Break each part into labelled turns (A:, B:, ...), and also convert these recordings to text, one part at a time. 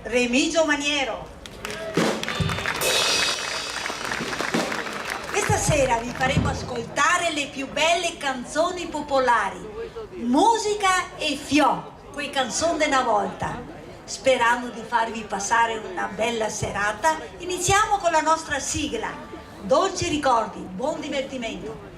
A: Remigio Maniero. Questa sera vi faremo ascoltare le più belle canzoni popolari, musica e fiò, quei canzoni di una volta. Sperando di farvi passare una bella serata, iniziamo con la nostra sigla. Dolci ricordi, buon divertimento.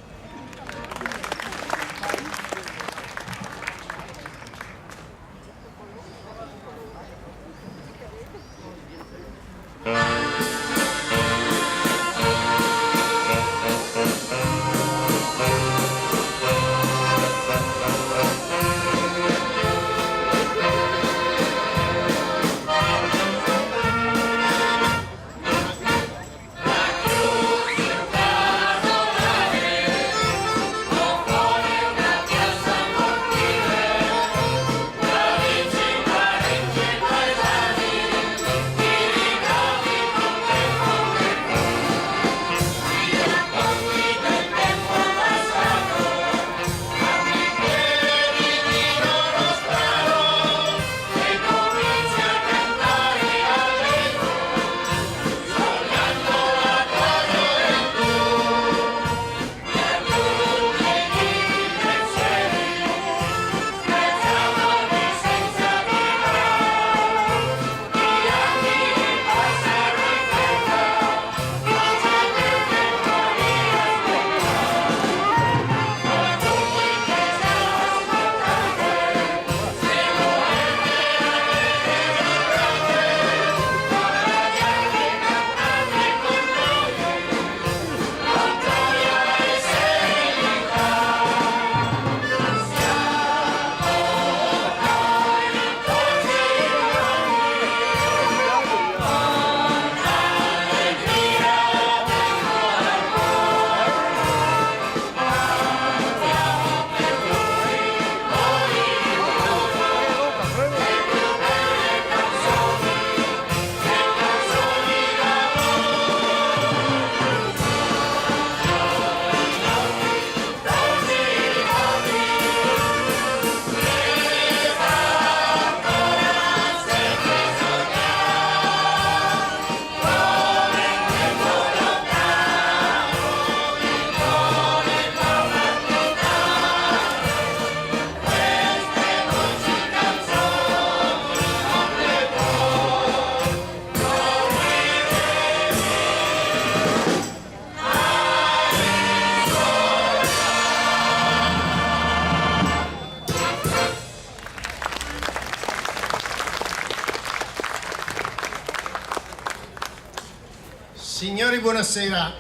B: Signori, buonasera.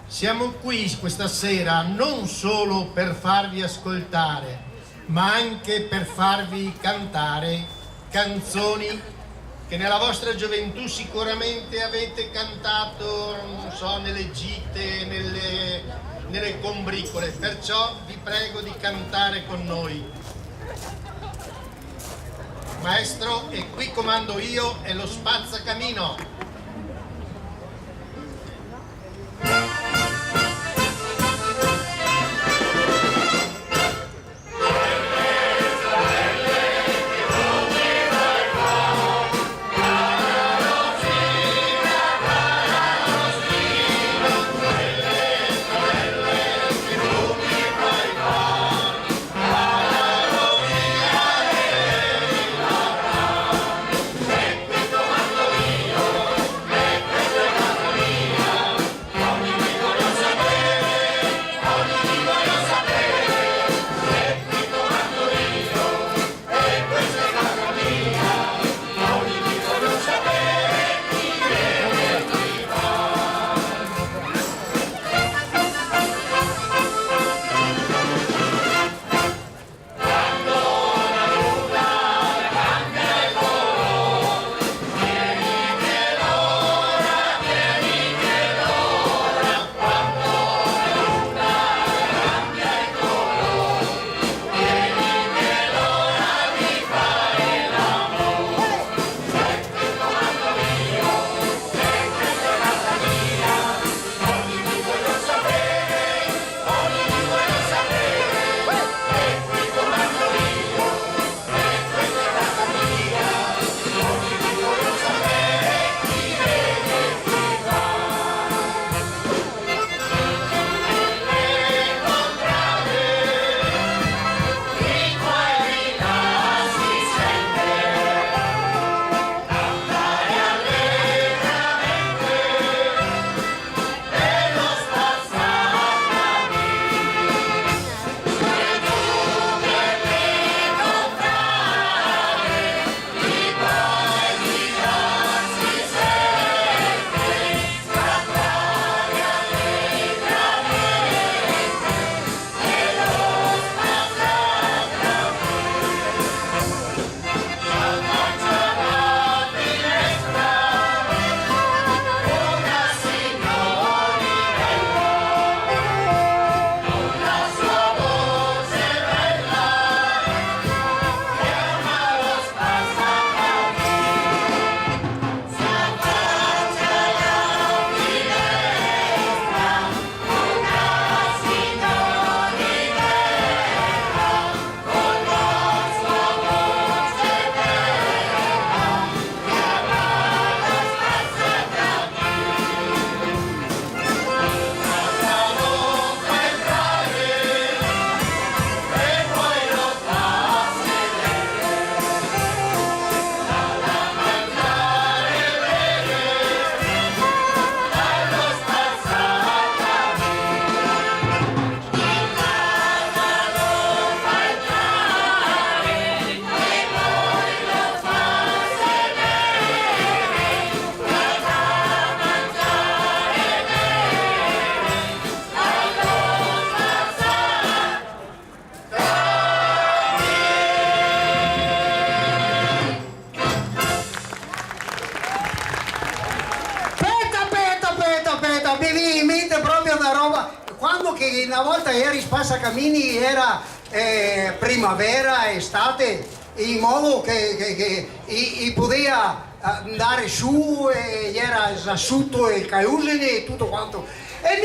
B: Siamo qui questa sera non solo per farvi ascoltare, ma anche per farvi cantare canzoni che nella vostra gioventù sicuramente avete cantato, non so, nelle gite, nelle combricole. Perciò vi prego di cantare con noi. Maestro, e qui comando io e lo spazzacamino.
C: modo che una volta eri Spazzacamini era primavera, estate, in modo che poteva andare su e era asciutto il Caiusene e tutto quanto. E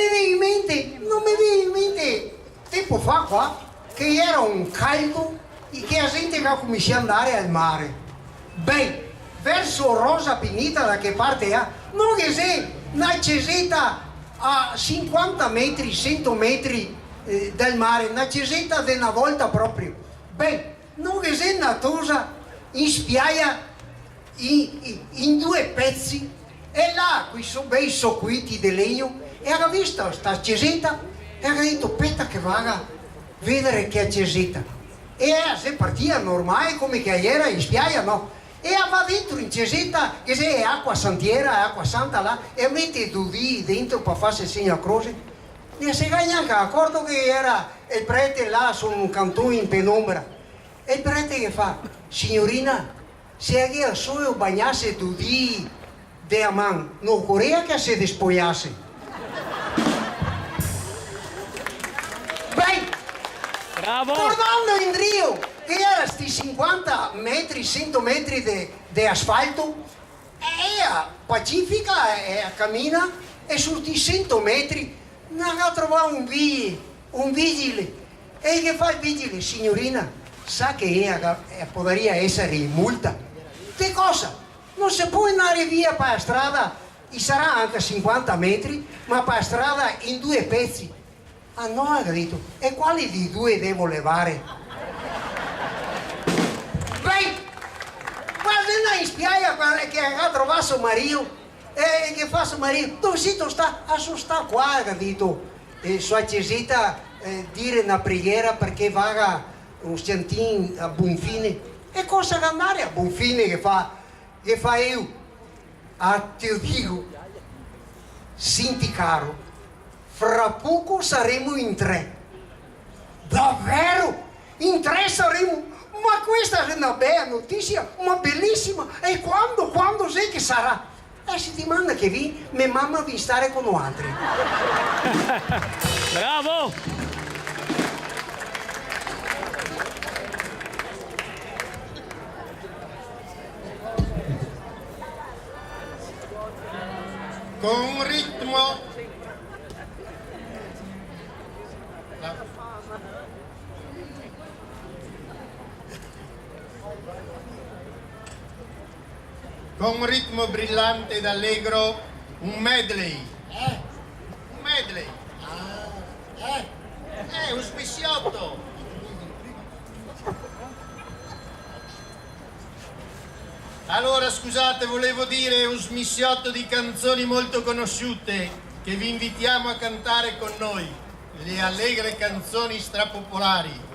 C: non mi viene in mente tempo fa qua che era un caldo e che la gente che cominciava ad andare al mare. Beh, verso Rosa Pinita da che parte è? Non che se una cesetta a 50 metri, 100 metri dal mare, una cesetta di una volta proprio. Beh, non che se una cosa in spiaggia in due pezzi e là qui sono bei socquiti di legno e ha visto questa cesetta e ha detto aspetta che vada a vedere che cesetta e se partiva normale come che era in spiaggia, no? E va dentro in cesetta che se è acqua santiera, acqua santa là e mette due dì dentro per farsi il segno a croce e si è neanche accorto che era il prete là su un cantone in penombra e il prete che fa signorina se a solo bagnasse due dì de a man non correa che si despogliasse. Beh,
D: Bravo!
C: tornando in Rio, che era sti 50 metri, 100 metri di asfalto, e a Pacifica e a cammina, e su sti 100 metri non ha trovato un vigile. E che fa il vigile? Signorina, sa che potrebbe essere in multa. Che cosa? Non si può andare via per la strada, e sarà anche 50 metri, ma per la strada in due pezzi. Ah no, ha detto, e quali di due devo levare? Beh, guarda in spiaggia che ha trovato suo marito, e che fa suo marito? Dove sta? Ah, sta qua, ha detto, e sua cesita dire una preghiera perché vada un stantino a buon fine. E cosa da andare a buon fine che fa io? Ah, ti dico, senti caro, fra poco saremo in 3. Davvero? In 3 saremo? Ma questa è una bella notizia, ma bellissima. E quando sai che sarà? La settimana che mia mamma vi stare con altri.
D: Bravo!
B: Con ritmo. Con un ritmo brillante ed allegro, un medley. Un medley. Un smissiotto. Allora, scusate, volevo dire un smissiotto di canzoni molto conosciute che vi invitiamo a cantare con noi, le allegre canzoni strapopolari.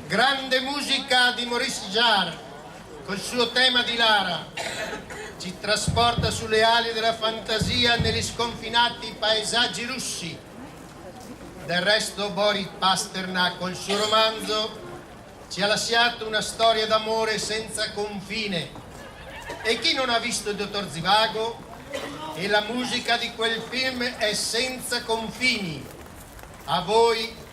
B: Grande musica di Maurice Jarre, col suo tema di Lara, ci trasporta sulle ali della fantasia negli sconfinati paesaggi russi. Del resto Boris Pasternak, col suo romanzo, ci ha lasciato una storia d'amore senza confine. E chi non ha visto il Dottor Zivago? E la musica di quel film è senza confini. A voi,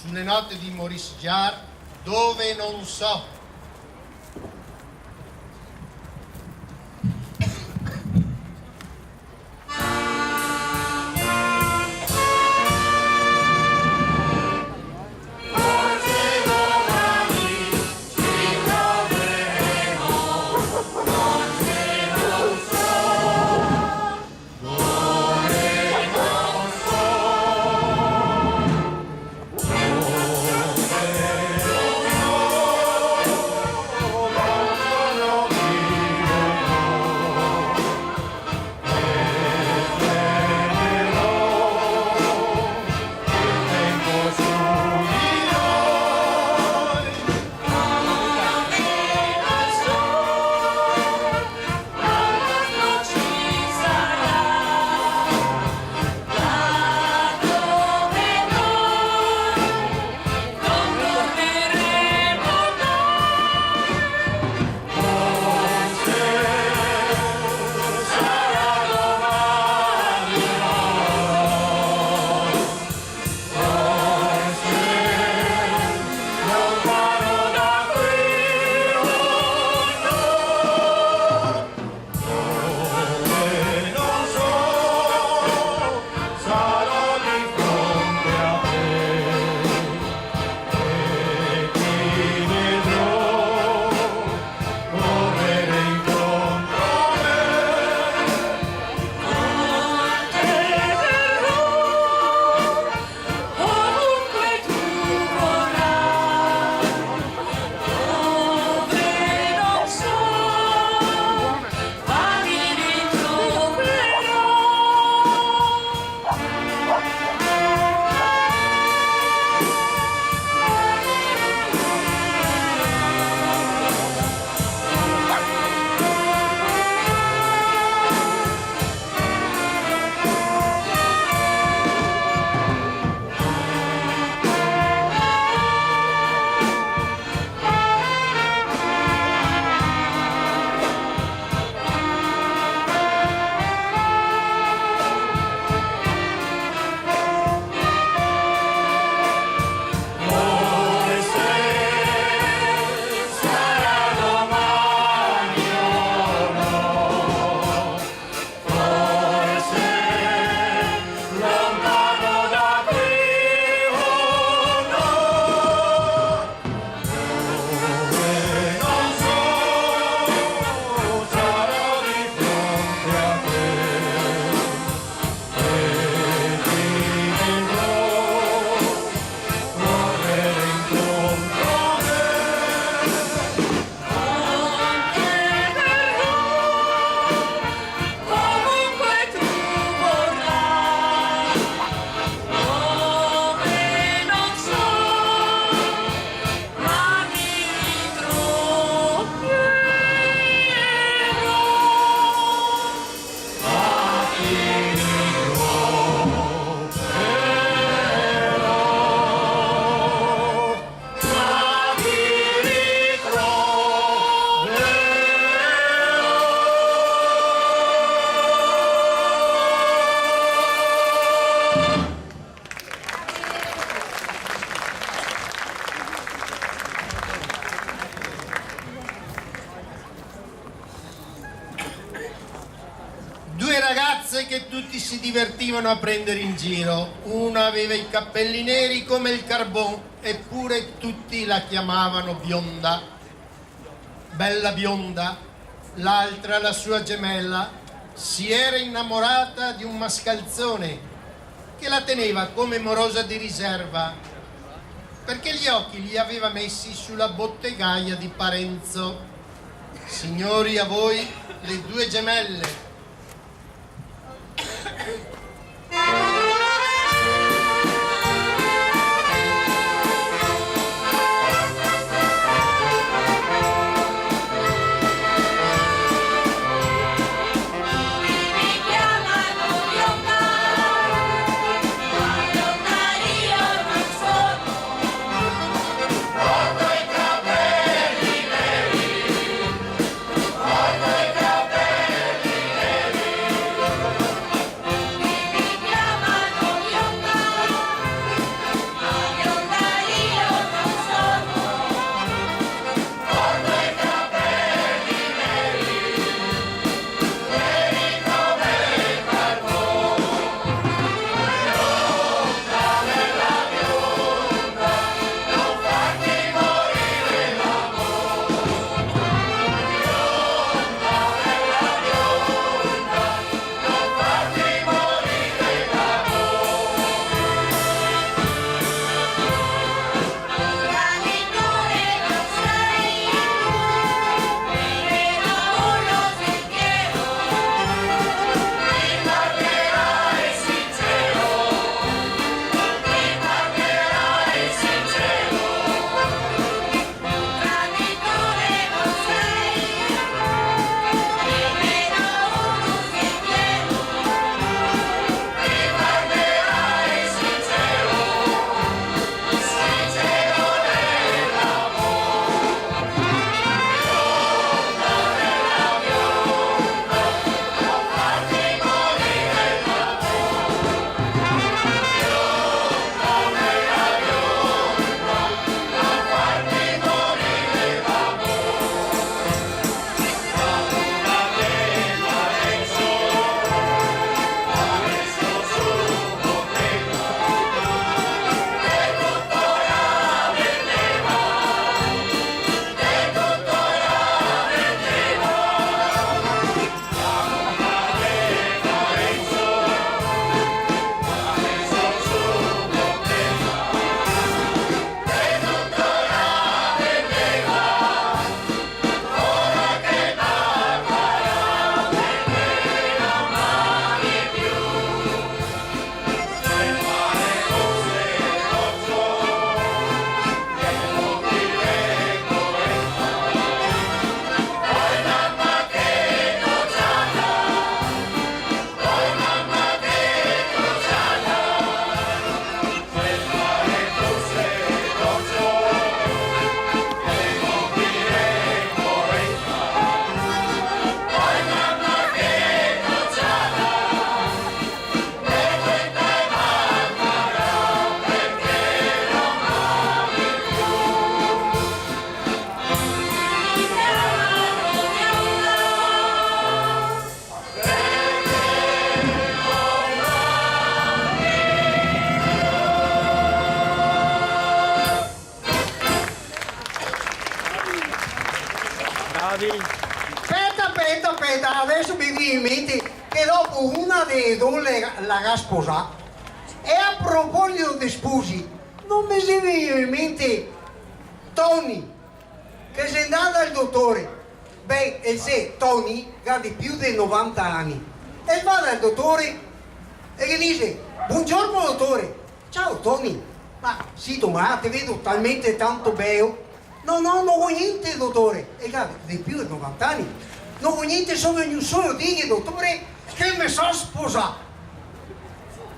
B: sulle note di Maurice Jarre, dove non so. Che tutti si divertivano a prendere in giro. Una aveva i capelli neri come il carbon, eppure tutti la chiamavano bionda, bella bionda. L'altra, la sua gemella, si era innamorata di un mascalzone che la teneva come morosa di riserva, perché gli occhi li aveva messi sulla bottegaia di Parenzo. Signori, a voi le due gemelle.
C: Aspetta, adesso mi viene in mente che dopo una delle donne l'ha sposata. E a proposito di sposi, non mi si viene in mente Tony, che si è andato al dottore. Beh, e se Tony ha di più di 90 anni e va dal dottore e gli dice: buongiorno dottore. Ciao Tony, ma sì, ma ti vedo talmente tanto bello. No, non ho niente dottore. E ha di più di 90 anni. Non ho niente, solo un solo dì, dottore, che mi sono sposato.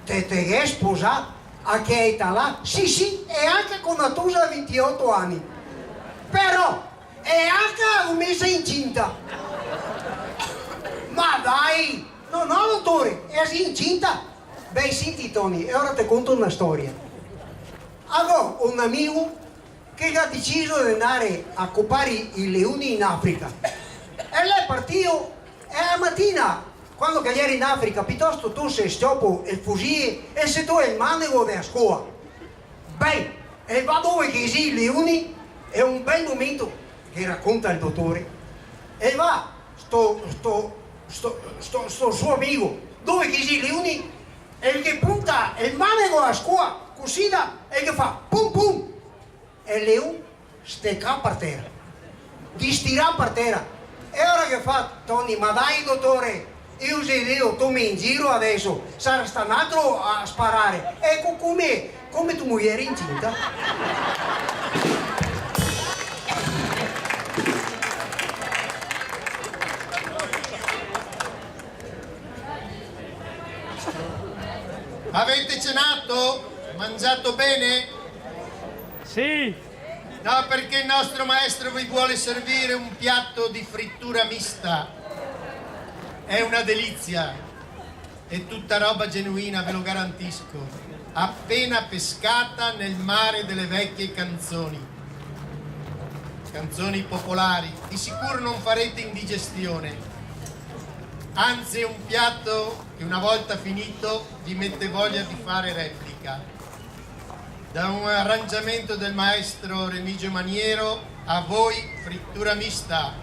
C: Te è sposato? A che età là? Sì, e anche con una tusa di 28 anni. Però è anche un mese incinta. Ma dai! No, dottore, è incinta? Beh, senti Tony, e ora ti conto una storia. Avevo un amico che ha deciso di andare a copare i leoni in Africa. E lei partito e la mattina, quando che era in Africa, piuttosto tu sei stoppo il fucile e se tu il manico della scuola. Beh, e va dove che si i leoni, è un bel momento che racconta il dottore. E va, sto suo amico, dove che si i leoni, e che punta il manico alla scuola, così da, e che fa pum pum. E il leone stecca per terra, ti stira per terra. E ora che fa Tony? Ma dai dottore, io se devo, tu mi in giro adesso, sarà sta un altro a sparare. Ecco come tu moglie incinta.
B: Avete cenato? Mangiato bene?
D: Sì.
B: No, perché il nostro maestro vi vuole servire un piatto di frittura mista. È una delizia. È tutta roba genuina, ve lo garantisco. Appena pescata nel mare delle vecchie canzoni. Canzoni popolari. Di sicuro non farete indigestione. Anzi, è un piatto che una volta finito vi mette voglia di fare replica. Da un arrangiamento del maestro Remigio Maniero, a voi frittura mista.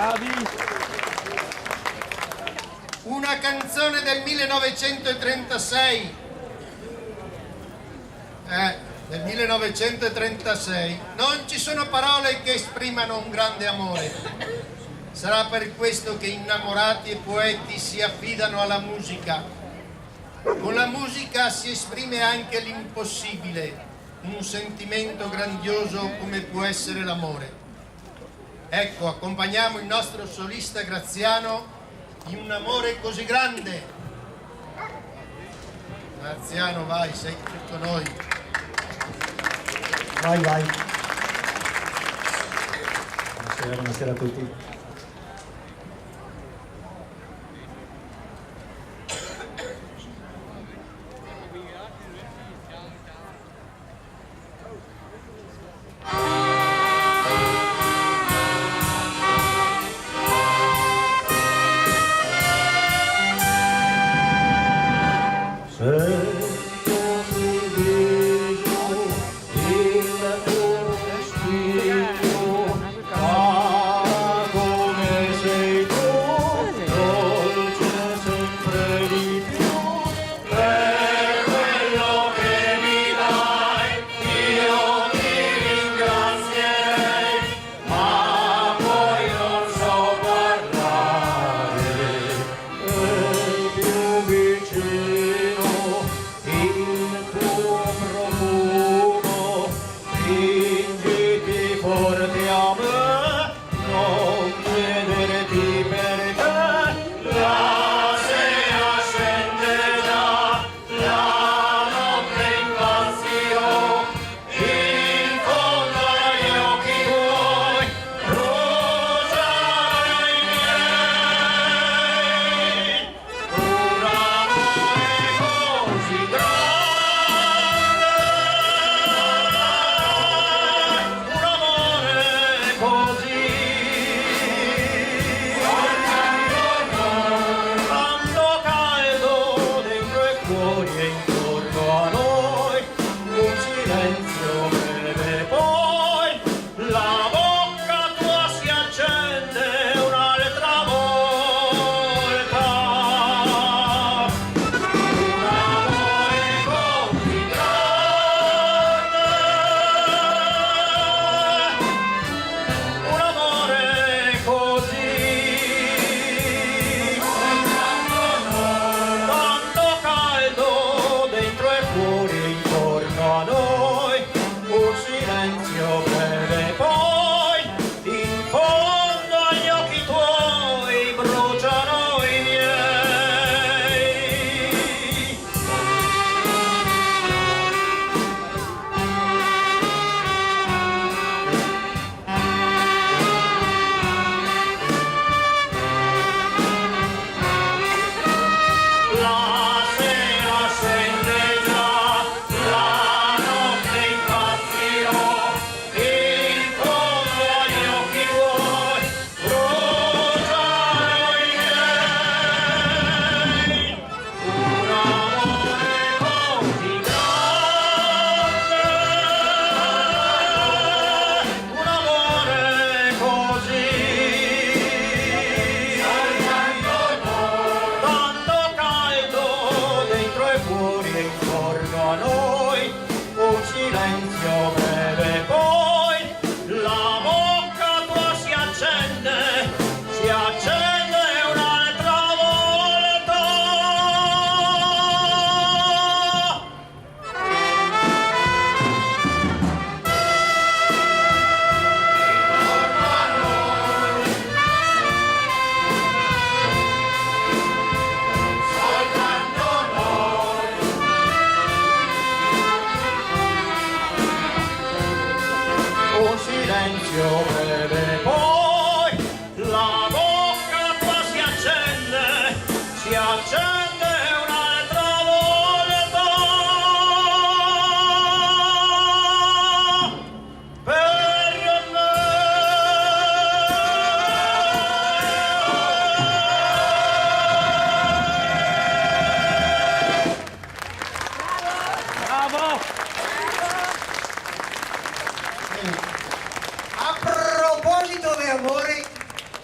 D: Bravi.
B: Una canzone del 1936. Del 1936. Non ci sono parole che esprimano un grande amore. Sarà per questo che innamorati e poeti si affidano alla musica. Con la musica si esprime anche l'impossibile, un sentimento grandioso come può essere l'amore. Ecco, accompagniamo il nostro solista Graziano in un amore così grande. Graziano, vai, sei tutto noi.
E: Vai, vai. Buonasera, buonasera a tutti.
C: Pago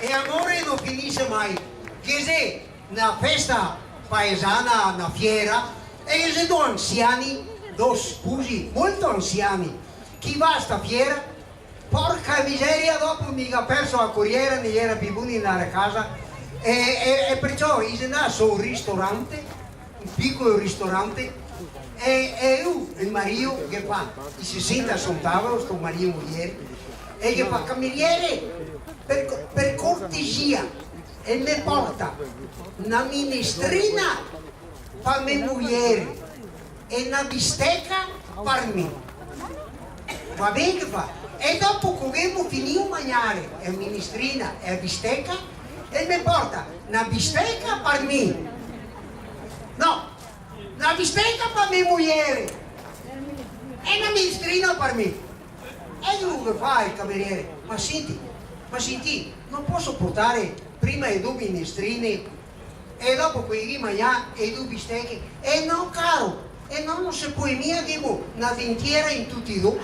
C: E amore non finisce mai. Che se una festa paesana, una fiera, e se due anziani, due sposi molto anziani, chi va a sta fiera, porca miseria, dopo mica perso la corriera, ne era più buoni andare a casa, e perciò si andava su un ristorante, un piccolo ristorante, e lui, il marito, che fa, si sente sul tavolo, sto marito e moglie, e che fa, cameriere, per cortesia, e mi porta una minestrina per mia moglie e una bistecca per me. Va bene che fa? E dopo che abbiamo finito di mangiare la minestrina e la bistecca, e mi porta una bistecca per me. No, una bistecca per mia moglie e una minestrina per me. E lui che fa il cameriere? Ma senti, non posso portare prima le due minestrine e dopo quelli mangiare e due bistecche? E no, caro, e no, non si può mica che una dentiera in tutti e due.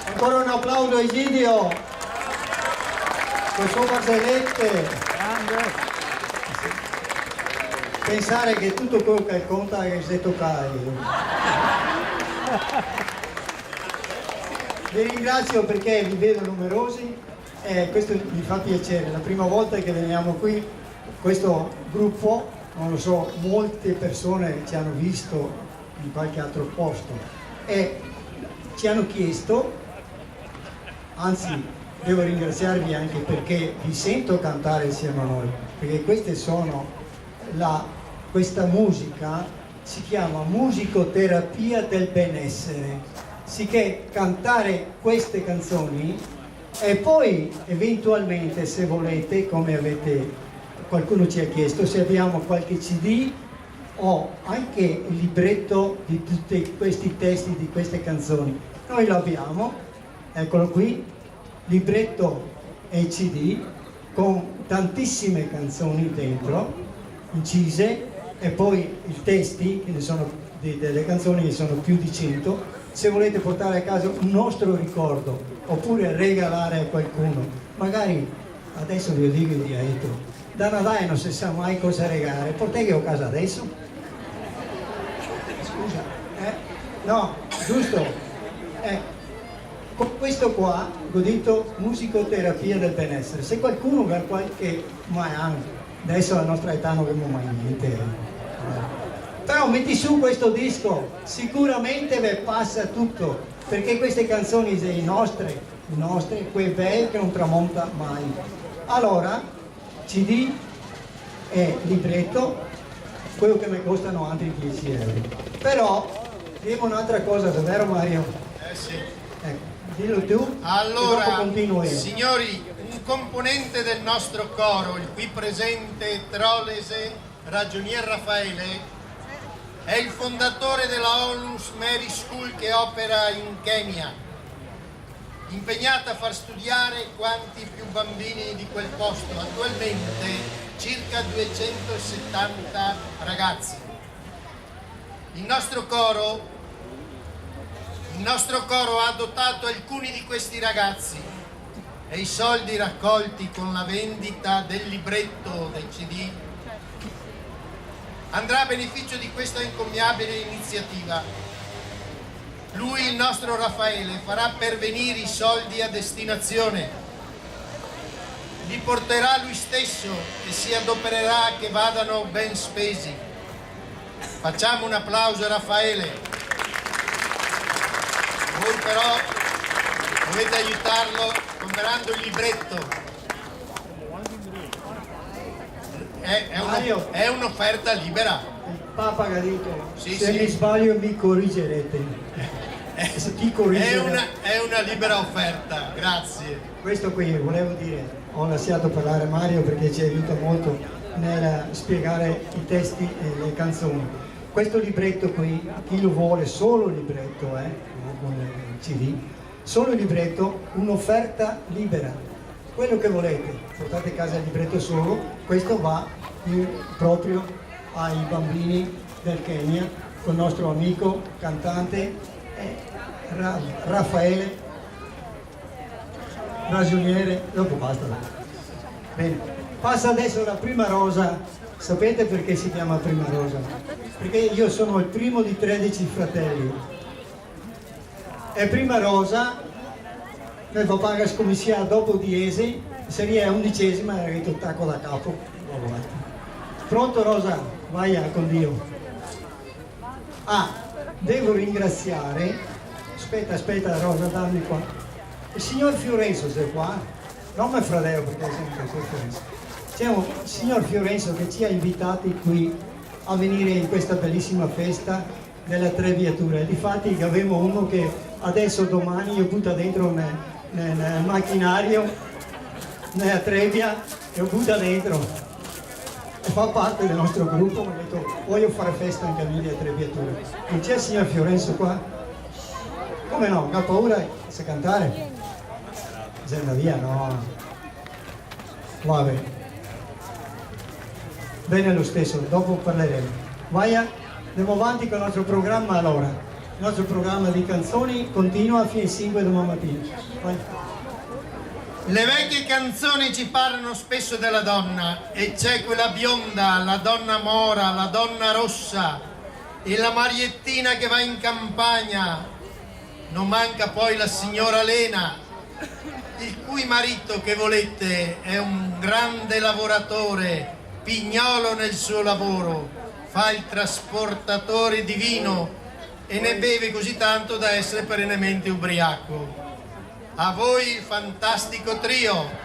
F: Ancora un applauso a Egidio, con sue barzellette. Pensare che tutto quello che conta è se toccare. Vi ringrazio perché vi vedo numerosi e questo mi fa piacere. La prima volta che veniamo qui, questo gruppo, non lo so, molte persone ci hanno visto in qualche altro posto e ci hanno chiesto, anzi devo ringraziarvi anche perché vi sento cantare insieme a noi, perché questa musica si chiama musicoterapia del benessere, sicché cantare queste canzoni e poi eventualmente, se volete, come qualcuno ci ha chiesto, se abbiamo qualche CD o anche il libretto di tutti questi testi di queste canzoni. Noi lo abbiamo, eccolo qui, libretto e CD con tantissime canzoni dentro, incise, e poi i testi, che ne sono delle canzoni che sono più di 100, se volete portare a casa un nostro ricordo oppure regalare a qualcuno, magari adesso vi dico il diretto, da Natale non si sa mai cosa regalare, portate a casa adesso? Scusa, no, giusto? Con questo qua, godito musicoterapia del benessere, se qualcuno per qualche, ma anche adesso alla nostra età non abbiamo mai niente, però metti su questo disco, sicuramente vi passa tutto, perché queste canzoni sono le nostre, quei bei che non tramonta mai. Allora, CD e libretto, quello che mi costano altri 10 euro. Però, dico un'altra cosa, davvero Mario?
B: Sì.
F: Ecco, dillo tu,
B: allora,
F: e dopo continuo io.
B: signori, un componente del nostro coro, il qui presente Trolese Ragionier Raffaele, è il fondatore della Onlus Mary School che opera in Kenya, impegnata a far studiare quanti più bambini di quel posto, attualmente circa 270 ragazzi. Il nostro coro ha adottato alcuni di questi ragazzi e i soldi raccolti con la vendita del libretto, del CD, andrà a beneficio di questa encomiabile iniziativa. Lui, il nostro Raffaele, farà pervenire i soldi a destinazione, li porterà lui stesso e si adopererà che vadano ben spesi. Facciamo un applauso a Raffaele. Voi però dovete aiutarlo comprando il libretto. È un'offerta libera.
F: Il Papa ha detto,
B: Sì,
F: se
B: sì.
F: mi sbaglio mi corrigerete. Chi corrige?
B: È una libera offerta, grazie.
F: Questo qui volevo dire, ho lasciato parlare Mario perché ci aiuta molto nel spiegare i testi e le canzoni. Questo libretto qui, chi lo vuole, solo il libretto, con il CD, solo il libretto, un'offerta libera. Quello che volete, portate a casa il libretto solo, questo va proprio ai bambini del Kenya, con il nostro amico cantante Raffaele, ragioniere, dopo basta. Bene, passa adesso la prima rosa. Sapete perché si chiama prima rosa? Perché io sono il primo di 13 fratelli. E prima rosa, mio papà che scommissia dopo 10, seria 11ª, era ritoccato da capo. Pronto Rosa? Vai con Dio. Devo ringraziare, aspetta Rosa, dammi qua. Il signor Fiorenzo sei qua? Non mi fratello perché è sempre il signor Fiorenzo. C'è un signor Fiorenzo che ci ha invitati qui a venire in questa bellissima festa della Trebbiatura. Difatti che avevo uno che adesso domani io butta dentro nel macchinario, nella trebbia, e lo butta dentro. E fa parte del nostro gruppo, mi ha detto voglio fare festa anche a Emilia Trebbiatura. Non c'è il signor Fiorenzo qua? Come no? Ha paura? Sa cantare? Zenda via, no. Vabbè. Bene lo stesso, dopo parleremo. Vai, andiamo avanti con il nostro programma allora. Il nostro programma di canzoni continua fino alle 5 domani mattina. Vai.
B: Le vecchie canzoni ci parlano spesso della donna, e c'è quella bionda, la donna mora, la donna rossa e la Mariettina che va in campagna. Non manca poi la signora Lena, il cui marito, che volete, è un grande lavoratore, pignolo nel suo lavoro, fa il trasportatore di vino e ne beve così tanto da essere perennemente ubriaco. A voi il fantastico trio.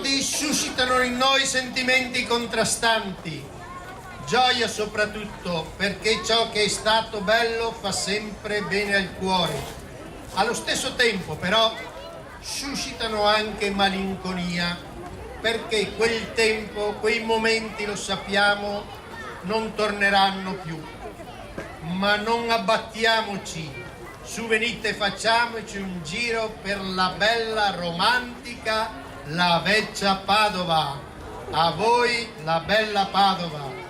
B: ricordi suscitano in noi sentimenti contrastanti, gioia soprattutto perché ciò che è stato bello fa sempre bene al cuore. Allo stesso tempo però suscitano anche malinconia perché quel tempo, quei momenti, lo sappiamo, non torneranno più. Ma non abbattiamoci, su venite facciamoci un giro per la bella romantica La Vecchia Padova. A voi la bella Padova.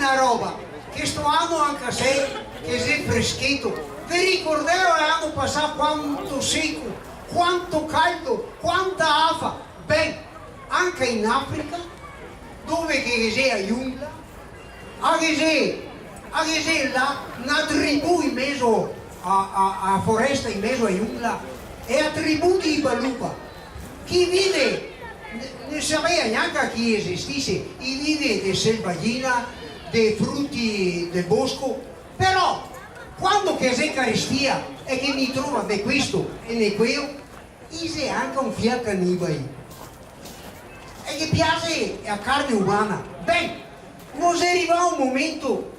C: una roba che sto anno anche se che si è freschito. Vi ricordate l'anno passato quanto secco, quanto caldo, quanta afa? Beh, anche in Africa, dove che c'è giungla, anche se là una tribù in mezzo a foresta, in mezzo a giungla, e a tribù di Baluba. chi vive, non sapeva neanche chi esistisse, chi vive di selvaggina, dei frutti del bosco, però quando che c'è carestia e che mi trova di questo e di quello, c'è anche un fiato cannibale. E che piace la carne umana. Beh, non è arrivato un momento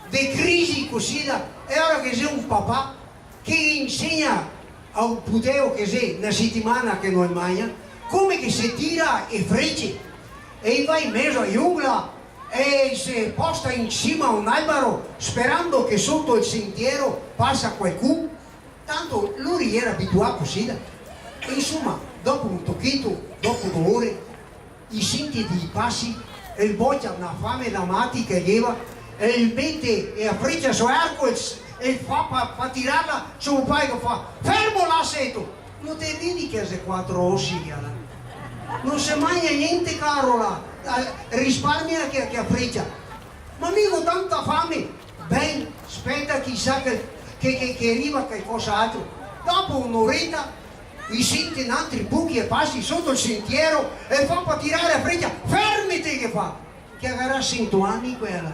C: di crisi così da, e ora che c'è un papà che insegna a un puteo che c'è una settimana che non mangia, come che si tira e frecce e va in mezzo a giungla e si posta in cima a un albero sperando che sotto il sentiero passa qualcuno. Tanto lui era abituato così da. E insomma, dopo un tocchino, dopo 2 ore, i senti di passi e il boccia una fame da matti che aveva e il mette e affreccia il suo arco e fa per tirarla su un paio che fa fermo là seto, non ti vedi che c'è 4 ossi là, non si mangia niente caro là, risparmia che affreccia, ma mica tanta fame. Ben aspetta chissà che arriva qualcos'altro. Dopo un'oretta i senti in altri buchi e passi sotto il sentiero e fa per tirare a freccia, fermiti che fa, che avrà 100 anni quella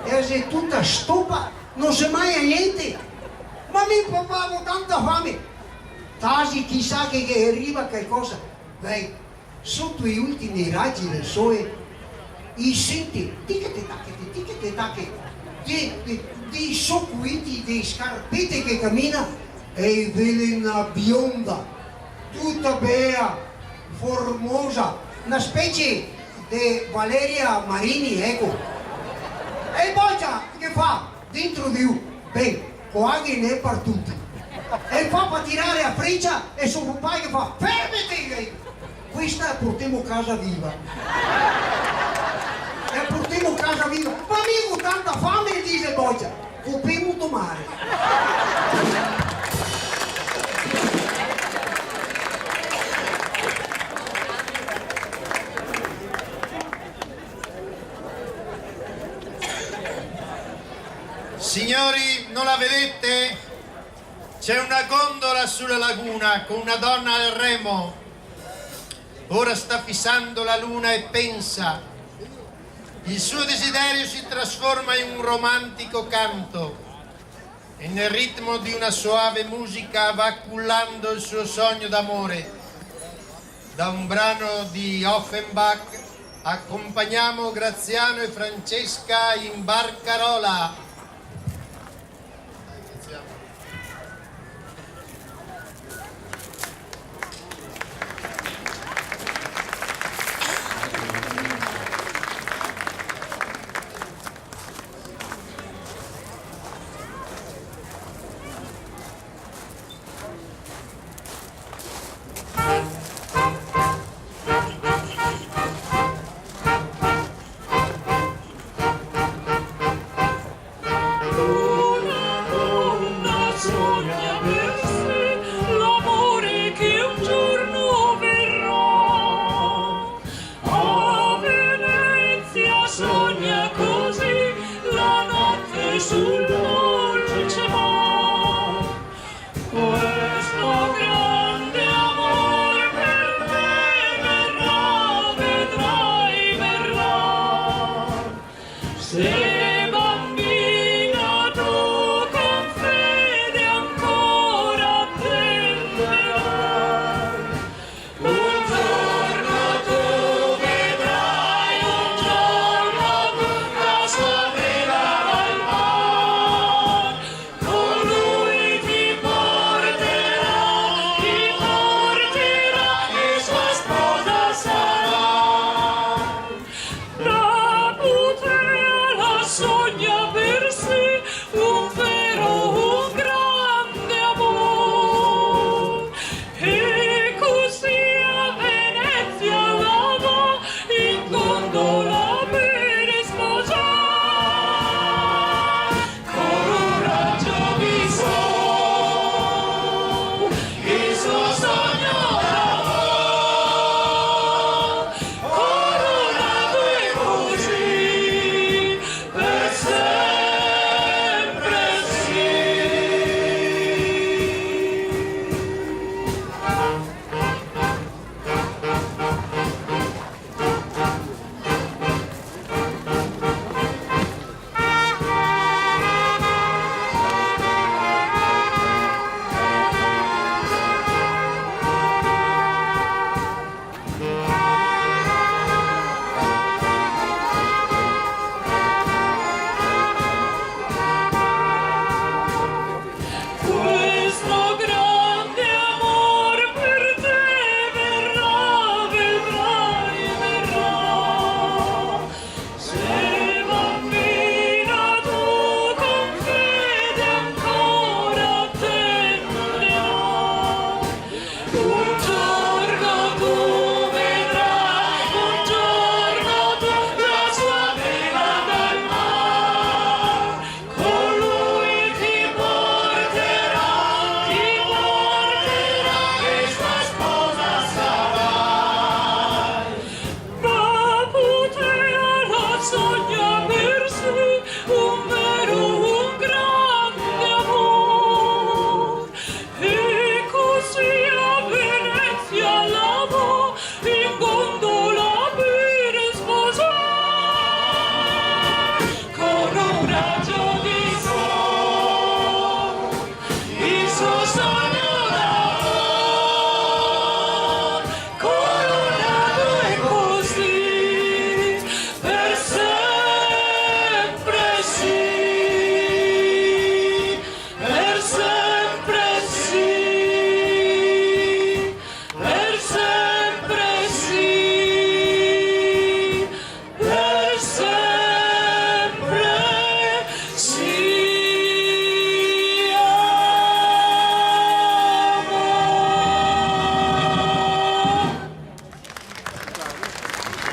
C: e sei tutta stupa, non si mangia niente, ma mi papà avevo tanta fame, quasi chissà che arriva qualcosa. Beh, sotto gli ultimi raggi del sole i senti ticche tacche dei socquiti, dei scarpette che cammina e vede una bionda tutta bella, formosa, una specie di Valeria Marini, ecco. E il boccia che fa dentro di lui, beh, quasi ne è partito e fa per tirare a freccia e suo papà che fa fermati, questa portiamo casa viva e portiamo casa viva, ma amico tanta fame, dice il boccia, dobbiamo tomare.
B: Signori, non la vedete? C'è una gondola sulla laguna con una donna al remo. Ora sta fissando la luna e pensa. Il suo desiderio si trasforma in un romantico canto e nel ritmo di una soave musica va cullando il suo sogno d'amore. Da un brano di Offenbach accompagniamo Graziano e Francesca in barcarola.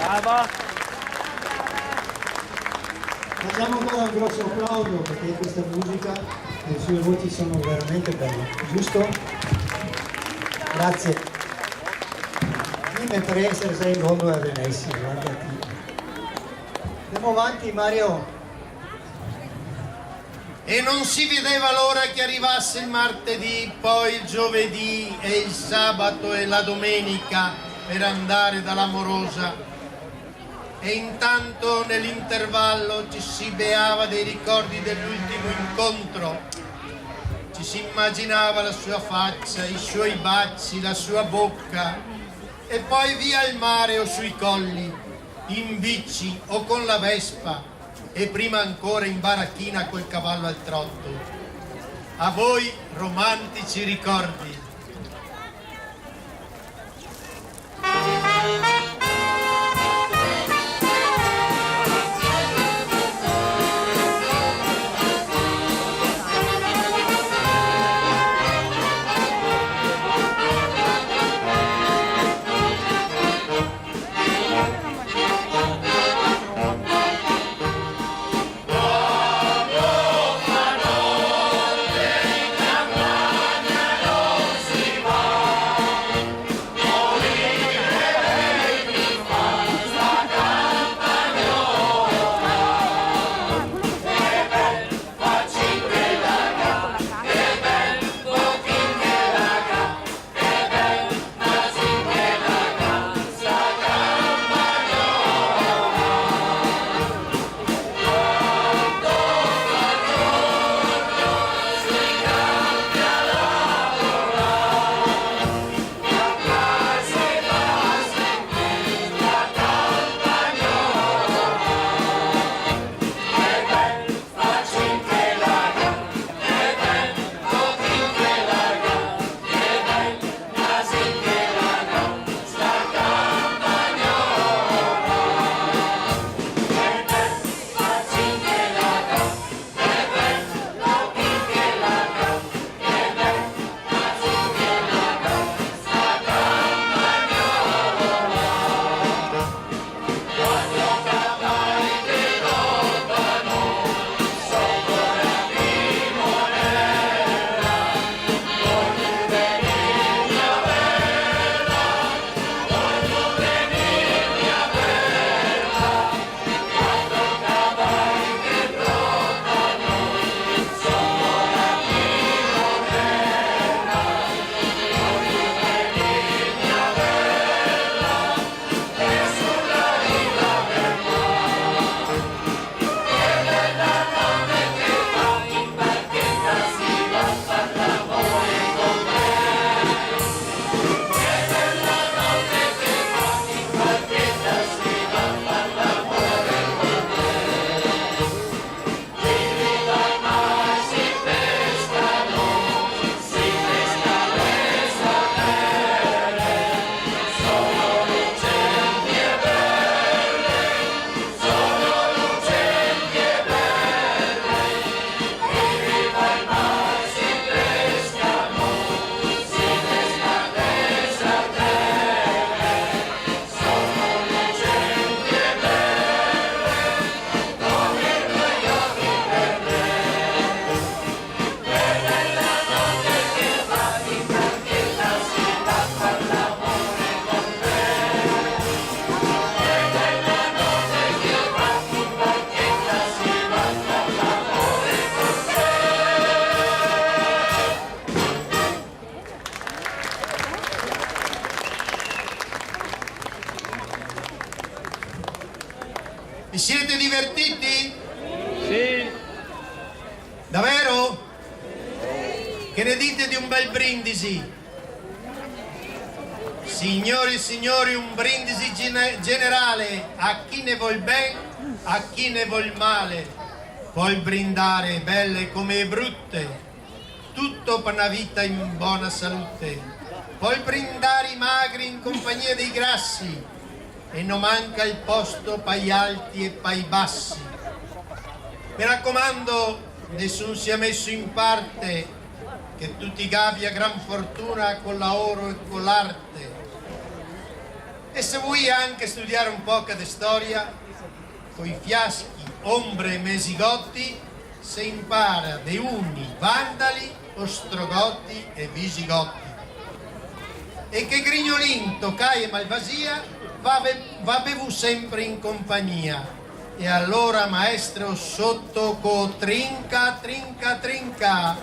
D: Brava.
F: Facciamo ancora un grosso applauso perché questa musica, le sue voci sono veramente belle, giusto? Grazie. Dimmi per essere sei in mondo a Venezia, guardati. Andiamo avanti Mario.
B: E non si vedeva l'ora che arrivasse il martedì, poi il giovedì e il sabato e la domenica per andare dall'amorosa. E intanto nell'intervallo ci si beava dei ricordi dell'ultimo incontro, ci si immaginava la sua faccia, i suoi baci, la sua bocca, e poi via al mare o sui colli, in bici o con la Vespa, e prima ancora in baracchina col cavallo al trotto. A voi romantici ricordi. Vi siete divertiti?
D: Sì.
B: Davvero? Che ne dite di un bel brindisi? Signori e signori, un brindisi generale a chi ne vuol bene, a chi ne vuol male. Puoi brindare belle come brutte, tutto per una vita in buona salute. Puoi brindare i magri in compagnia dei grassi, e non manca il posto pai alti e pai bassi. Mi raccomando, nessun sia messo in parte, che tutti gabbia gran fortuna con la oro e con l'arte. E se vuoi anche studiare un po' di storia, coi fiaschi, ombre e mesigotti, si impara dei Unni, Vandali, Ostrogotti e Visigotti. E che Grignolin, Toccai e Malvasia va bevu sempre in compagnia. E allora maestro sotto co trinca, trinca, trinca.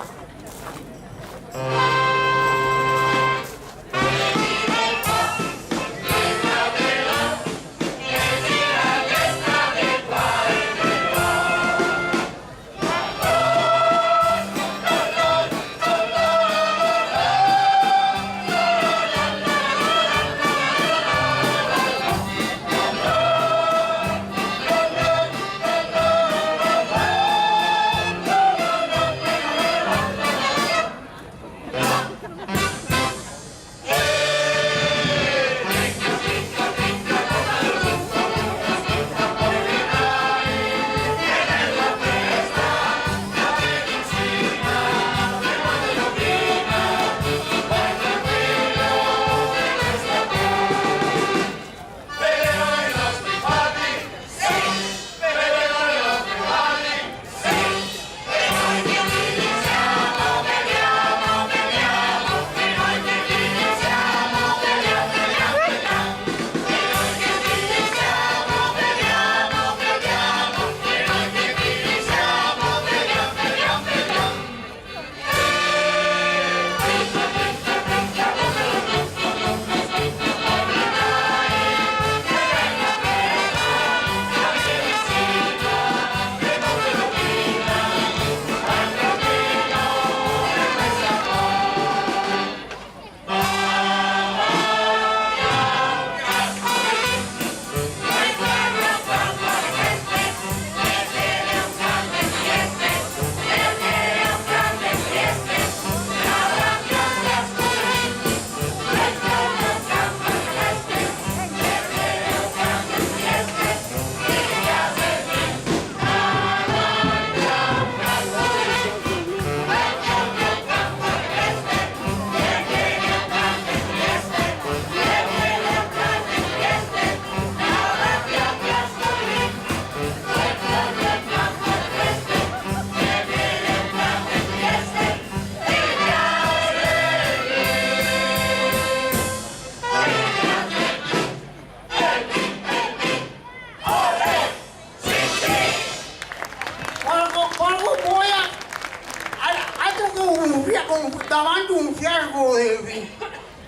C: davanti un fiasco di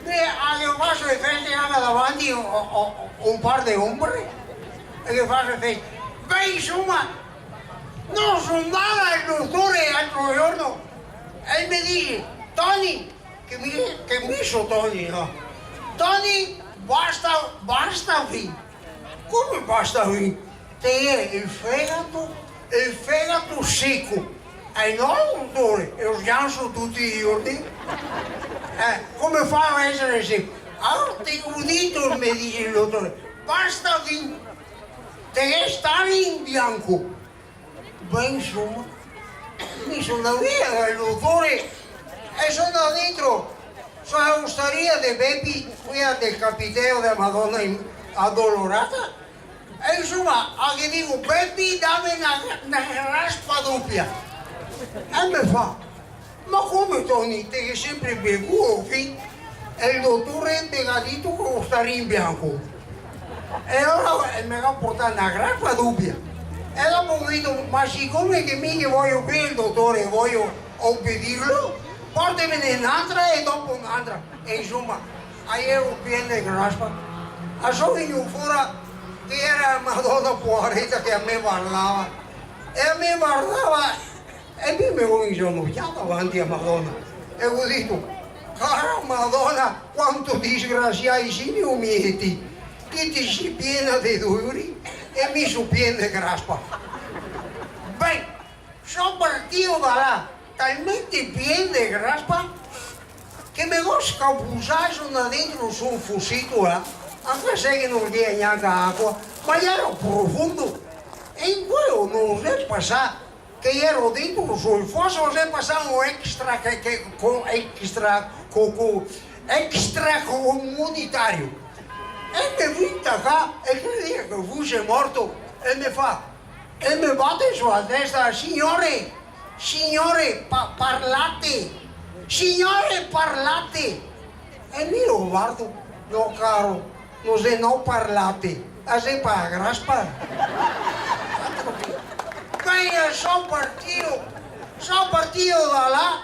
C: che faccio le feste anche davanti un par di ombre e che faccio le feste. Beh, insomma, non sono andato al dottore l'altro giorno e mi dice: Tony, che mi sono Tony, no? Tony, basta qui. Come basta qui? Te il fegato secco. E no, dottore, e lo sganso tutti i giorni. Come fa a essere secco? Allora ti udito, mi dice il dottore, basta qui, te stare in bianco. Beh, insomma, mi sono via dal dottore e sono dentro sulla osteria di Beppi, qui del capiteo della Madonna Addolorata. E insomma, anche dico, Beppi, dammi una raspa doppia. E mi fa, ma come Tony, te che sempre bevuto qui? E il dottore ti ha detto che lo stare in bianco. E allora mi ha portato una grappa doppia. E dopo ho detto, ma siccome che mica voglio qui il dottore, voglio obbedirlo, portamene un'altra e dopo un'altra. E insomma, ero pieno di grappa. E sono venuto fuori che era Madonna Poaretta che a me parlava. E a me parlava. E io mi ho inginocchiato davanti a Madonna e ho detto: cara Madonna, quanto disgraziati siamo mieti, che ti si piena di duri e mi sono piena di grappa. Beh, sono partito da là, talmente pieno di grappa che mi ho scapuzzato da dentro su un fusito là, anche se non c'era neanche acqua, ma era profondo e in quello non si passava. Que ero dentro sul fosso se passava um extra comunitário. mi vinta qua e credeva che fosse morto e mi fa, e mi batte sulla testa, signore, parlate, signore, parlate. E mi lo guardo, no caro, non se no parlate, a se pa graspa. Bene, sono partito da là,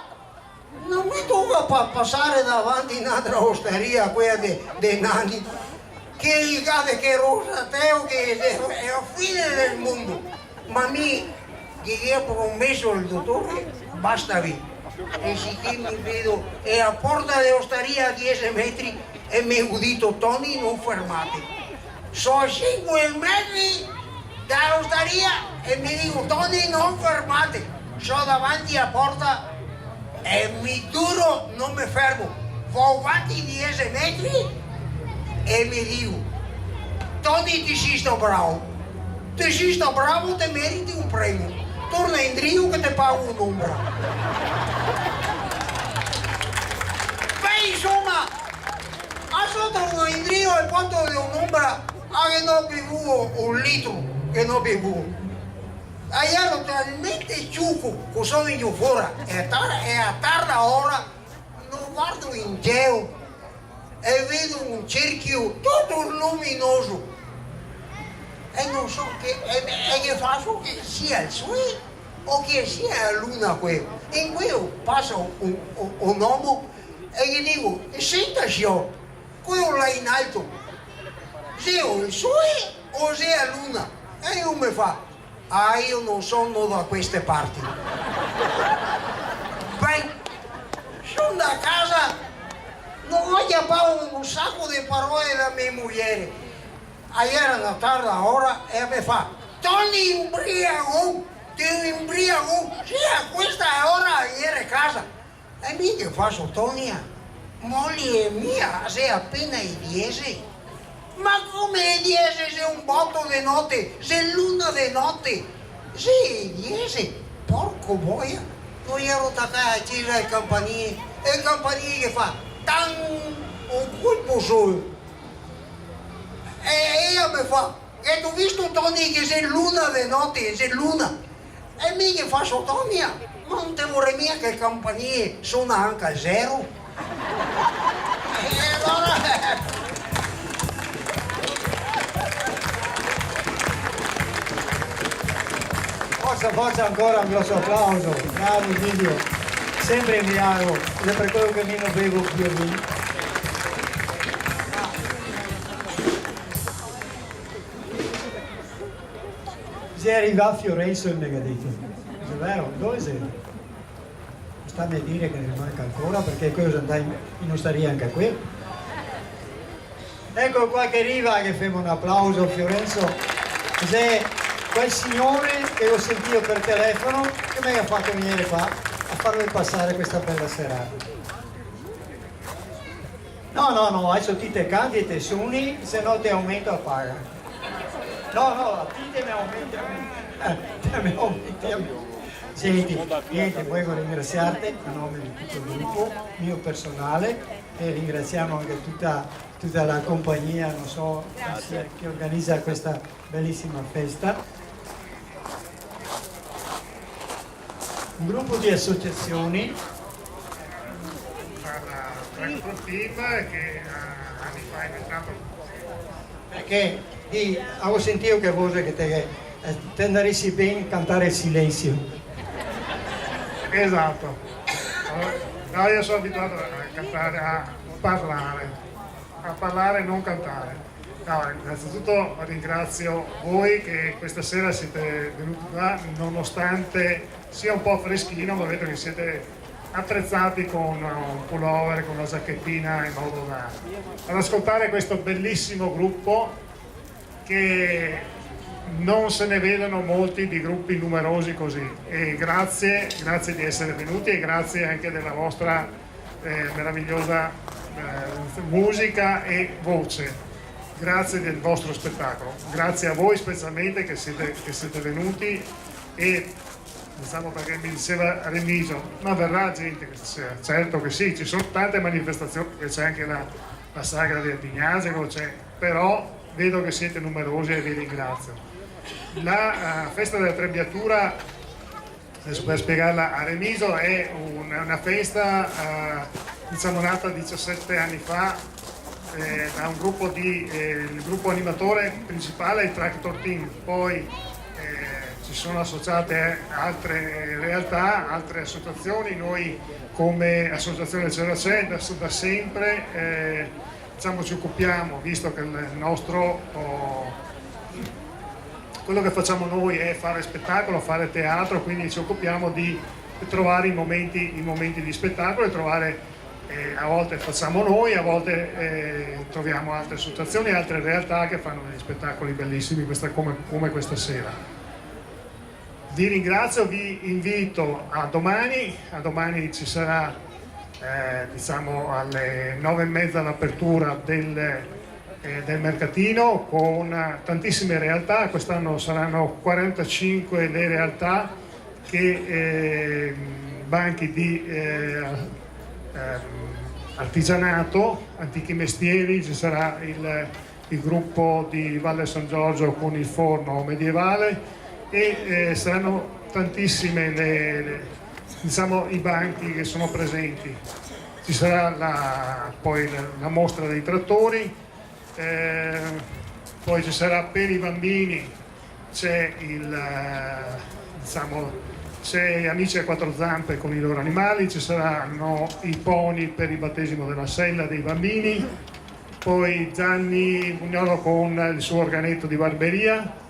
C: non mi tocca passare davanti in un'altra osteria, quella dei nani, che ricade che Rosateo che è la fine del mondo, ma mi ha promesso il dottore, basta lì. E sicché mi vedo, e a porta dell'osteria a 10 metri e mi ho udito Tony non fermate. Sono 5 metri dall'osteria e mi dico Tony non fermate. Sono davanti alla porta e mi giuro non mi fermo. Vado avanti 10 metri e mi dico Tony ti sei sto bravo, ti meriti un premio. Torna in Rio che ti pago un'ombra. Beh, insomma, a sotto in Rio e quanto di un'ombra che non bevuto un litro, che non bevuto. E ero talmente ciucco che sono io fuori e a tarda ora non guardo in geo e vedo un cerchio tutto luminoso. E non so che faccio che sia il sole o che sia la luna quello. In quello passa un uomo e gli dico, senta signor, quello là in alto, se è il sole o se è la luna? E lui mi fa, io non sono da queste parti. Beh, sono da casa, non ho chiamato un sacco di parole da mia moglie. Ieri alla tarda ora e mi fa Tony imbriaco, sì, a questa ora ieri a casa. E mi che faccio Tonia, moglie mia, sei appena i 10. Ma come i 10 se un botto di notte, se l'una di notte, sì, 10, porco boia. Noi ero attaccati a tirare le campanile e il campanile che fa tan un colpo solo. E io mi fa, e tu visto Tony che sei luna di notte, sei luna. E mi che faccio Tonia, ma non te vorrei mica che il campanile suona anche a 0? E allora...
F: Forza ancora un grosso applauso, bravo Giulio, sempre bravo, ed è per quello che mi non bevo più lì. Se arriva a Fiorenzo il Megadito, è vero? Dove sei? Stammi a dire che ne manca ancora perché cosa andai in osteria anche qui. Ecco qua che arriva, che facciamo un applauso a Fiorenzo. Se quel signore che ho sentito per telefono che mi ha fatto venire qua a farmi passare questa bella serata. No, adesso ti te canti e te suoni, se no ti aumento a paga. No, a ti te mi aumenti. Senti, niente, voglio ringraziarti a nome di tutto il gruppo, mio personale, e ringraziamo anche tutta la compagnia, non so, che organizza questa bellissima festa. Un gruppo di associazioni.
G: Ecco team che anni fa è diventato.
F: Perché avevo sentito che voi che te andresti bene a cantare il silenzio.
G: Esatto. No, io sono abituato a cantare, a parlare e non cantare. No, innanzitutto ringrazio voi che questa sera siete venuti qua, nonostante sia un po' freschino, ma vedo che siete attrezzati con un pullover, con una giacchettina, in modo da ad ascoltare questo bellissimo gruppo che non se ne vedono molti di gruppi numerosi così. E grazie di essere venuti e grazie anche della vostra meravigliosa musica e voce. Grazie del vostro spettacolo, grazie a voi specialmente che siete venuti, e diciamo, perché mi diceva Remigio, ma verrà gente questa sera? Certo che sì, ci sono tante manifestazioni, c'è anche la sagra di Artignasego, c'è però vedo che siete numerosi e vi ringrazio. La festa della Trebbiatura, adesso per spiegarla a Remiso, è una festa diciamo nata 17 anni fa da un gruppo il gruppo animatore principale è il Tractor Team, poi ci sono associate altre realtà, altre associazioni. Noi come associazione C'era C'è da sempre diciamo, ci occupiamo, visto che il nostro quello che facciamo noi è fare spettacolo, fare teatro, quindi ci occupiamo di trovare i momenti di spettacolo e trovare a volte facciamo noi, a volte troviamo altre associazioni, altre realtà che fanno degli spettacoli bellissimi come questa sera. Vi ringrazio, vi invito a domani ci sarà diciamo alle 9:30 l'apertura del mercatino con tantissime realtà. Quest'anno saranno 45 le realtà che banchi di artigianato, antichi mestieri, ci sarà il gruppo di Valle San Giorgio con il forno medievale e saranno tantissime diciamo, i banchi che sono presenti. Ci sarà poi la mostra dei trattori, poi ci sarà per i bambini, c'è c'è Amici a quattro zampe con i loro animali, ci saranno i pony per il battesimo della sella dei bambini, poi Gianni Bugnolo con il suo organetto di barberia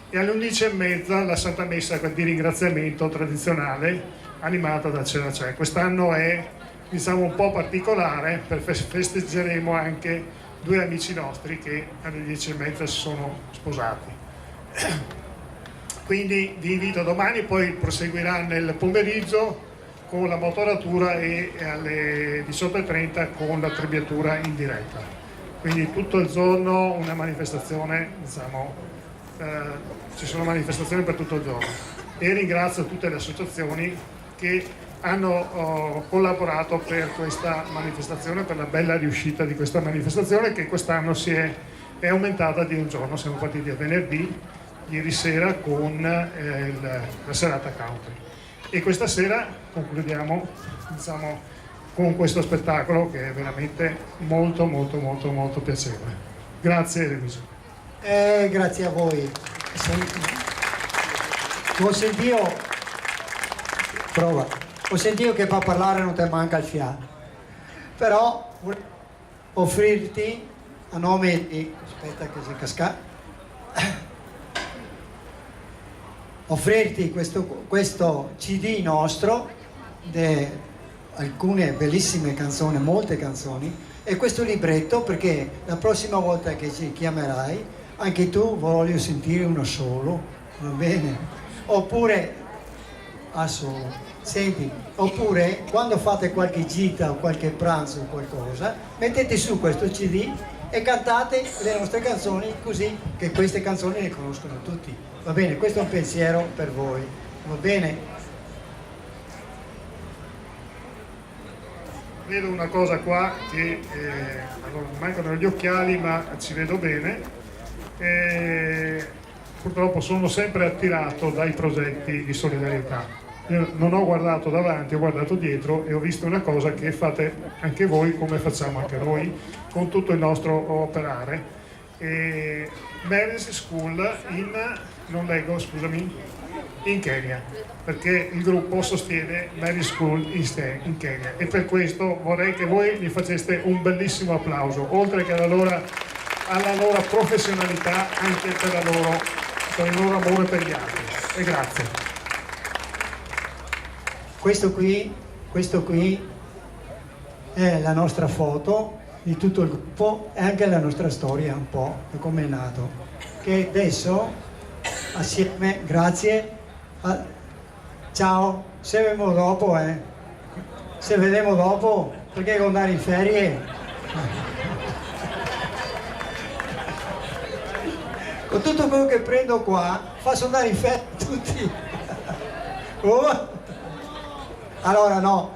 G: e alle 11:30 la Santa Messa di ringraziamento tradizionale animata da C'era C'è. Quest'anno è diciamo un po' particolare perché festeggeremo anche due amici nostri che alle 10:30 si sono sposati. Quindi vi invito domani, poi proseguirà nel pomeriggio con la motoratura e alle 18:30 con la trebbiatura in diretta. Quindi tutto il giorno una manifestazione, diciamo, ci sono manifestazioni per tutto il giorno. E ringrazio tutte le associazioni che hanno collaborato per questa manifestazione, per la bella riuscita di questa manifestazione che quest'anno è aumentata di un giorno. Siamo partiti a venerdì, ieri sera con la serata country e questa sera concludiamo diciamo, con questo spettacolo che è veramente molto molto molto molto piacevole. Grazie Remiso.
F: Grazie a voi. Ho sentito che per parlare non ti manca il fiato, però offrirti a nome di aspetta che si casca, offrirti questo CD nostro di alcune bellissime canzoni, molte canzoni, e questo libretto perché la prossima volta che ci chiamerai anche tu voglio sentire uno solo, va bene? Oppure a solo. Senti, oppure quando fate qualche gita o qualche pranzo o qualcosa, mettete su questo CD e cantate le nostre canzoni così che queste canzoni le conoscono tutti. Va bene? Questo è un pensiero per voi. Va bene?
G: Vedo una cosa qua che allora, mancano gli occhiali ma ci vedo bene. Purtroppo sono sempre attirato dai progetti di solidarietà. Io non ho guardato davanti, ho guardato dietro e ho visto una cosa che fate anche voi come facciamo anche noi con tutto il nostro operare. Mary's School in Kenya, perché il gruppo sostiene Mary's School in Kenya e per questo vorrei che voi gli faceste un bellissimo applauso, oltre che alla loro professionalità, anche per il loro amore per gli altri. E grazie.
F: Questo qui è la nostra foto di tutto il gruppo e anche la nostra storia un po', come è nato. Che adesso assieme, grazie, ciao, se vediamo dopo, se vediamo dopo, perché devo andare in ferie? Con tutto quello che prendo qua, faccio andare in ferie tutti. Allora no,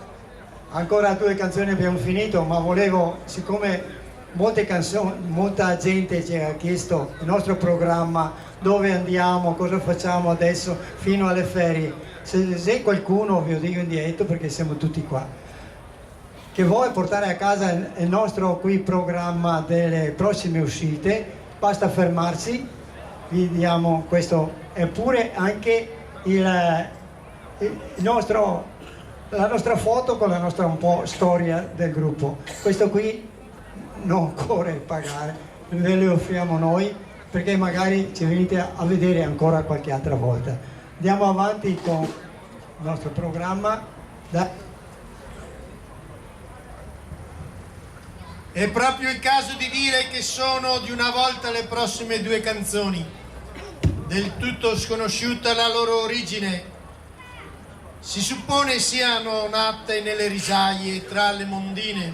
F: ancora 2 canzoni abbiamo finito, ma volevo, siccome molta gente ci ha chiesto il nostro programma, dove andiamo, cosa facciamo adesso fino alle ferie. Se qualcuno, vi dico indietro perché siamo tutti qua, che vuole portare a casa il nostro qui programma delle prossime uscite, basta fermarsi, vi diamo questo, eppure anche la nostra foto con la nostra un po' storia del gruppo. Questo qui non occorre pagare, ve lo offriamo noi perché magari ci venite a vedere ancora qualche altra volta. Andiamo avanti con il nostro programma.
B: È proprio il caso di dire che sono di una volta le prossime due canzoni, del tutto sconosciuta la loro origine. Si suppone siano nate nelle risaie tra le mondine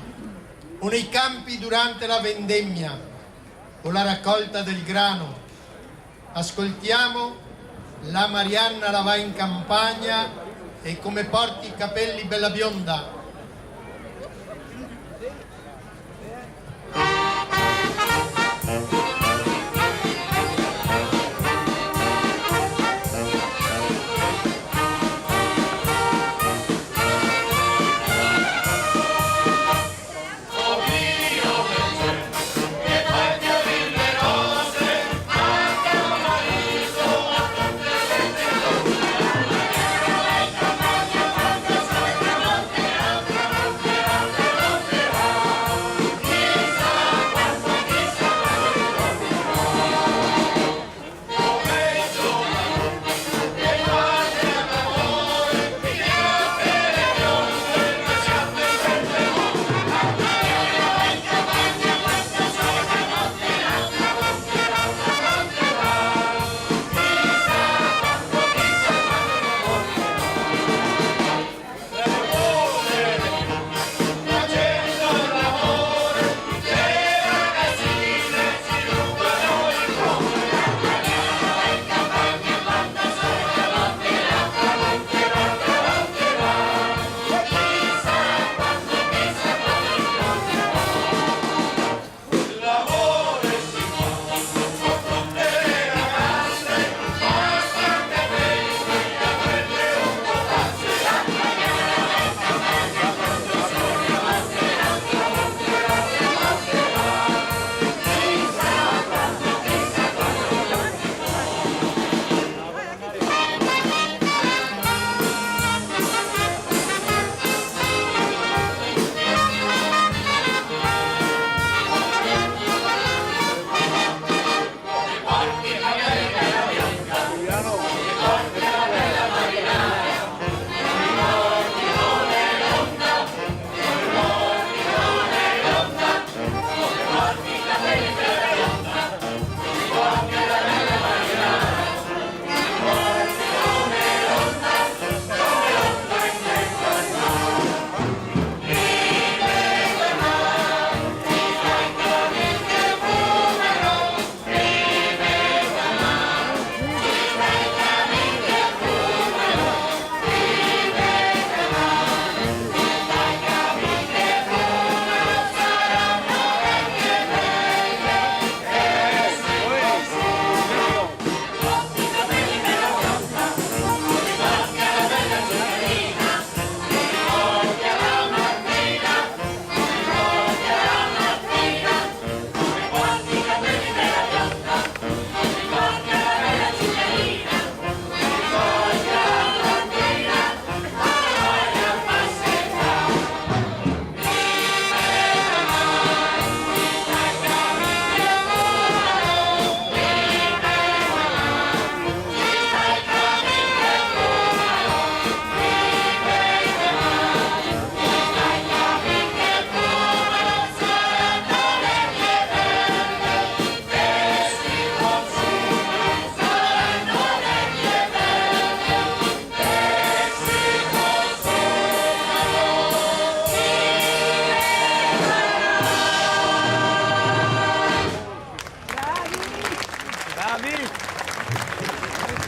B: o nei campi durante la vendemmia o la raccolta del grano. Ascoltiamo La Marianna la va in campagna e come porti i capelli bella bionda.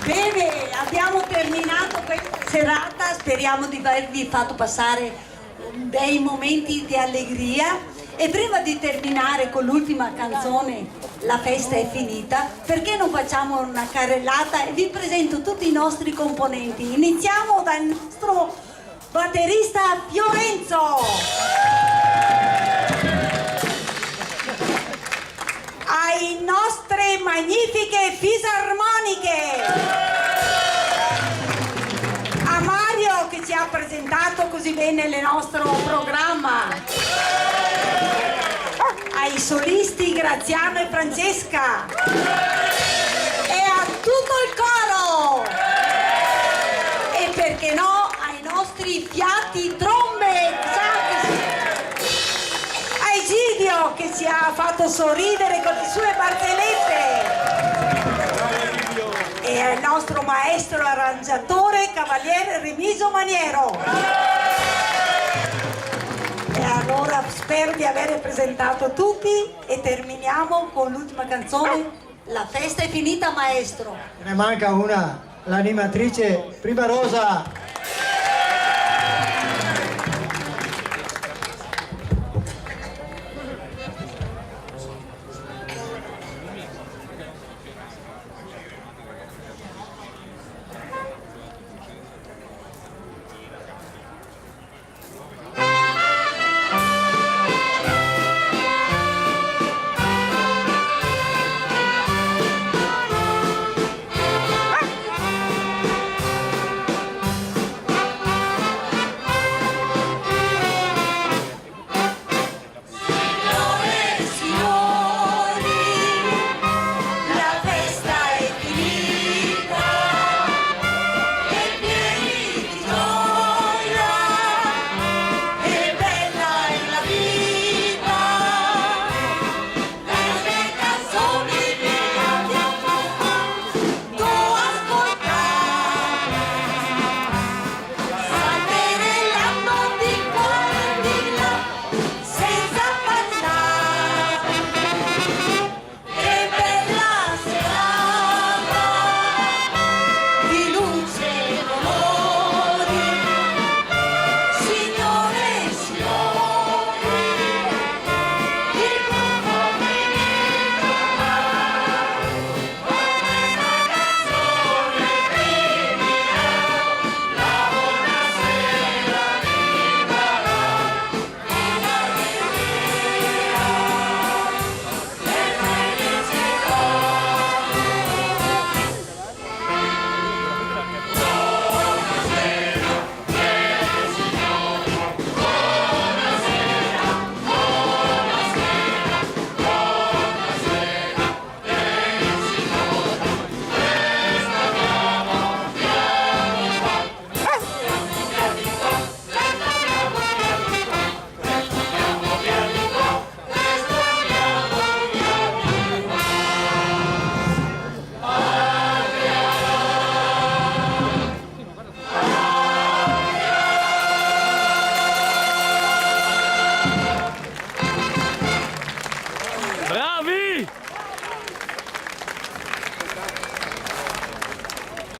A: Bene, abbiamo terminato questa serata, speriamo di avervi fatto passare bei momenti di allegria E prima di terminare con l'ultima canzone, La festa è finita, perché non facciamo una carrellata e vi presento tutti i nostri componenti. Iniziamo dal nostro batterista Fiorenzo, ai nostre magnifiche fisarmoniche, a Mario che ci ha presentato così bene il nostro programma, ai solisti Graziano e Francesca e a tutto il coro, e perché no ai nostri fiati trombe, a Egidio che ci ha fatto sorridere con le sue barzellette, e al nostro maestro arrangiatore Cavaliere Remiso Maniero. E allora spero di aver presentato tutti e terminiamo con l'ultima canzone, La festa è finita maestro.
F: Ne manca una, l'animatrice Prima Rosa.